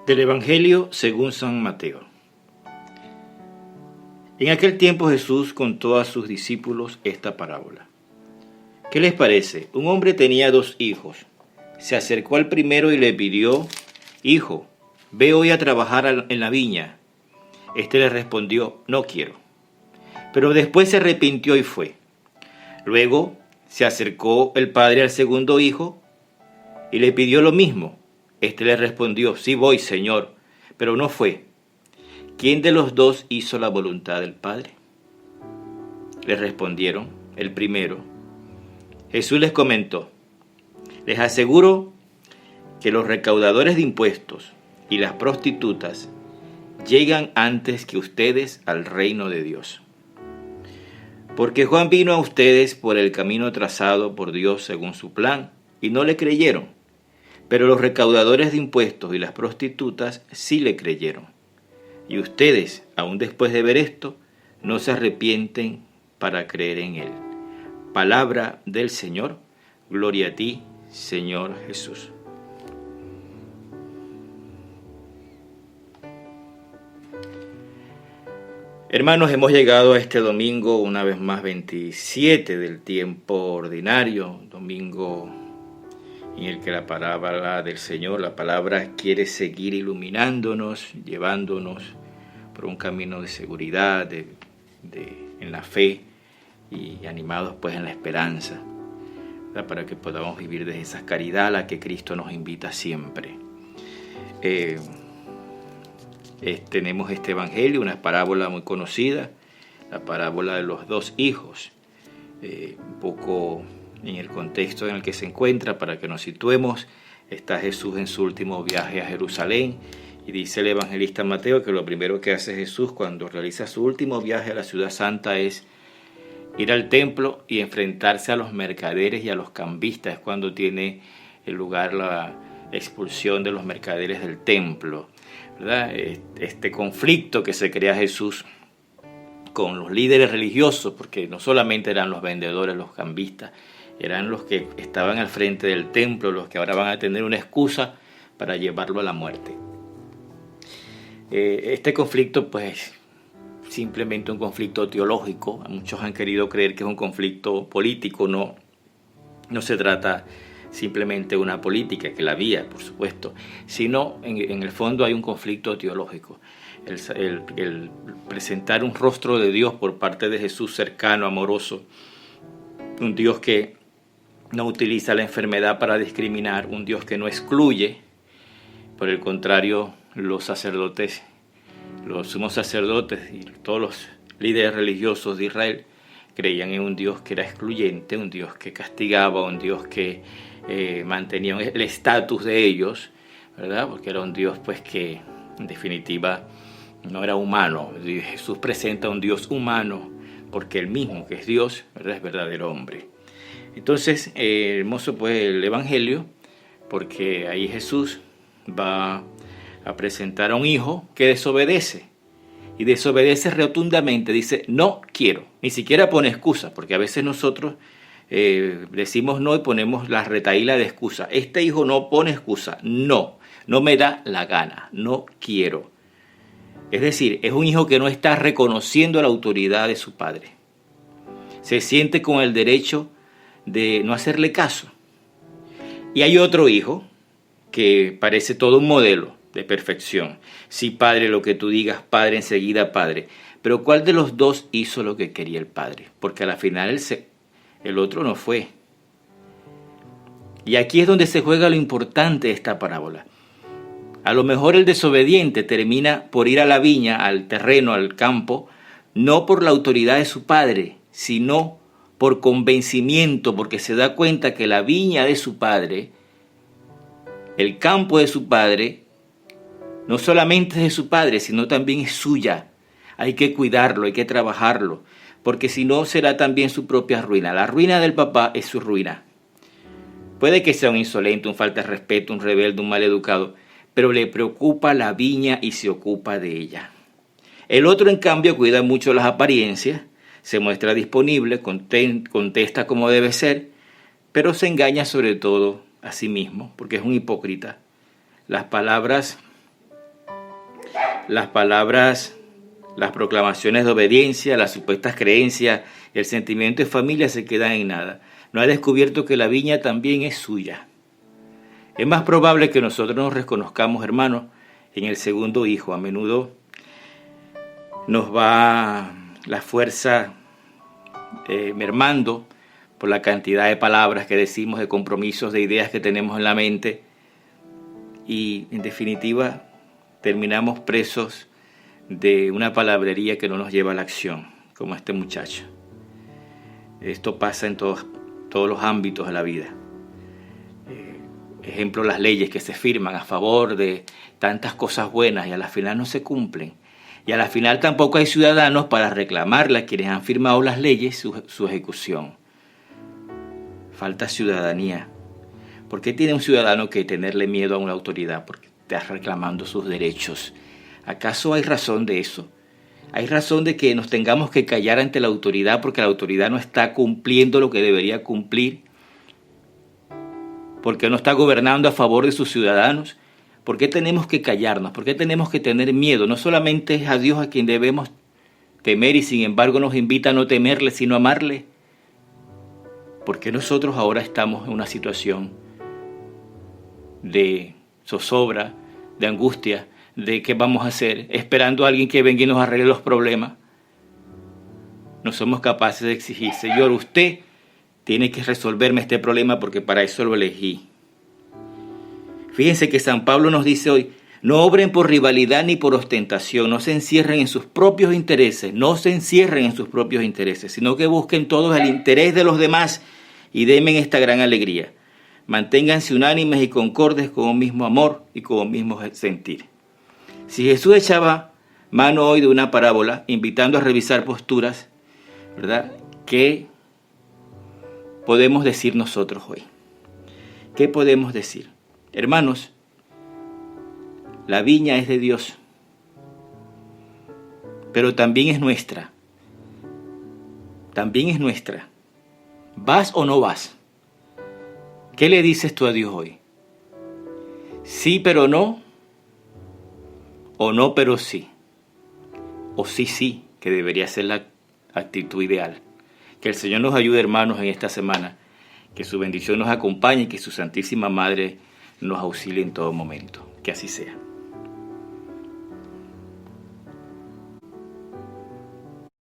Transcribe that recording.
Del Evangelio según San Mateo. En aquel tiempo Jesús contó a sus discípulos esta parábola. ¿Qué les parece? Un hombre tenía 2 hijos. Se acercó al primero y le pidió: Hijo, ve hoy a trabajar en la viña. Este le respondió: No quiero. Pero después se arrepintió y fue. Luego se acercó el padre al segundo hijo y le pidió lo mismo. Este le respondió: Sí voy, Señor, pero no fue. ¿Quién de los 2 hizo la voluntad del Padre? Le respondieron: el primero. Jesús les comentó: Les aseguro que los recaudadores de impuestos y las prostitutas llegan antes que ustedes al reino de Dios. Porque Juan vino a ustedes por el camino trazado por Dios según su plan, y no le creyeron. Pero los recaudadores de impuestos y las prostitutas sí le creyeron. Y ustedes, aún después de ver esto, no se arrepienten para creer en Él. Palabra del Señor. Gloria a ti, Señor Jesús. Hermanos, hemos llegado a este domingo, una vez más 27 del tiempo ordinario, domingo en el que la palabra del Señor, la palabra quiere seguir iluminándonos, llevándonos por un camino de seguridad, en la fe y animados pues en la esperanza, ¿verdad? Para que podamos vivir desde esa caridad a la que Cristo nos invita siempre. Tenemos este evangelio, una parábola muy conocida, la parábola de los 2 hijos, un poco en el contexto en el que se encuentra, para que nos situemos. Está Jesús en su último viaje a Jerusalén, y dice el evangelista Mateo que lo primero que hace Jesús cuando realiza su último viaje a la ciudad santa es ir al templo y enfrentarse a los mercaderes y a los cambistas. Es cuando tiene lugar la expulsión de los mercaderes del templo, ¿verdad? Este conflicto que se crea Jesús con los líderes religiosos, porque no solamente eran los vendedores, los cambistas, eran los que estaban al frente del templo, los que ahora van a tener una excusa para llevarlo a la muerte. Este conflicto, pues, simplemente un conflicto teológico. Muchos han querido creer que es un conflicto político. No se trata simplemente de una política, que la había, por supuesto, sino en el fondo hay un conflicto teológico. El presentar un rostro de Dios por parte de Jesús cercano, amoroso, un Dios que no utiliza la enfermedad para discriminar, un Dios que no excluye. Por el contrario, los sacerdotes, los sumos sacerdotes y todos los líderes religiosos de Israel creían en un Dios que era excluyente, un Dios que castigaba, un Dios que mantenía el estatus de ellos, ¿verdad? Porque era un Dios pues que en definitiva no era humano. Jesús presenta un Dios humano porque él mismo, que es Dios, ¿verdad?, es verdadero hombre. Entonces, hermoso pues el Evangelio, porque ahí Jesús va a presentar a un hijo que desobedece, y desobedece rotundamente, dice: no quiero. Ni siquiera pone excusa, porque a veces nosotros decimos no y ponemos la retahíla de excusa. Este hijo no pone excusa: no me da la gana, no quiero. Es decir, es un hijo que no está reconociendo la autoridad de su padre. Se siente con el derecho de no hacerle caso. Y hay otro hijo que parece todo un modelo de perfección. Sí, padre, lo que tú digas, padre, enseguida, padre. Pero ¿cuál de los 2 hizo lo que quería el padre? Porque a la final el otro no fue. Y aquí es donde se juega lo importante de esta parábola. A lo mejor el desobediente termina por ir a la viña, al terreno, al campo, no por la autoridad de su padre, sino por convencimiento, porque se da cuenta que la viña de su padre, el campo de su padre, no solamente es de su padre, sino también es suya. Hay que cuidarlo, hay que trabajarlo, porque si no será también su propia ruina. La ruina del papá es su ruina. Puede que sea un insolente, un falta de respeto, un rebelde, un maleducado, pero le preocupa la viña y se ocupa de ella. El otro, en cambio, cuida mucho las apariencias, se muestra disponible, contesta como debe ser, pero se engaña sobre todo a sí mismo, porque es un hipócrita. Las palabras las palabras, las proclamaciones de obediencia, las supuestas creencias, el sentimiento de familia se quedan en nada. No ha descubierto que la viña también es suya. Es más probable que nosotros nos reconozcamos, hermanos, en el segundo hijo. A menudo nos va la fuerza mermando por la cantidad de palabras que decimos, de compromisos, de ideas que tenemos en la mente, y en definitiva terminamos presos de una palabrería que no nos lleva a la acción, como este muchacho. Esto pasa en todos los ámbitos de la vida. Ejemplo, las leyes que se firman a favor de tantas cosas buenas y a la final no se cumplen. Y a la final tampoco hay ciudadanos para reclamarle a quienes han firmado las leyes su ejecución. Falta ciudadanía. ¿Por qué tiene un ciudadano que tenerle miedo a una autoridad? Porque estás reclamando sus derechos. ¿Acaso hay razón de eso? ¿Hay razón de que nos tengamos que callar ante la autoridad porque la autoridad no está cumpliendo lo que debería cumplir? ¿Porque no está gobernando a favor de sus ciudadanos? ¿Por qué tenemos que callarnos? ¿Por qué tenemos que tener miedo? No solamente es a Dios a quien debemos temer y sin embargo nos invita a no temerle sino amarle. ¿Por qué nosotros ahora estamos en una situación de zozobra, de angustia, de qué vamos a hacer, esperando a alguien que venga y nos arregle los problemas? No somos capaces de exigir, Señor, usted tiene que resolverme este problema porque para eso lo elegí. Fíjense que San Pablo nos dice hoy, no obren por rivalidad ni por ostentación, no se encierren en sus propios intereses, sino que busquen todos el interés de los demás y denme esta gran alegría. Manténganse unánimes y concordes con un mismo amor y con un mismo sentir. Si Jesús echaba mano hoy de una parábola, invitando a revisar posturas, ¿verdad? ¿Qué podemos decir nosotros hoy? ¿Qué podemos decir? Hermanos, la viña es de Dios, pero también es nuestra. También es nuestra. ¿Vas o no vas? ¿Qué le dices tú a Dios hoy? ¿Sí pero no? ¿O no pero sí? ¿O sí sí, que debería ser la actitud ideal? Que el Señor nos ayude, hermanos, en esta semana. Que su bendición nos acompañe y que su Santísima Madre nos auxilie en todo momento. Que así sea.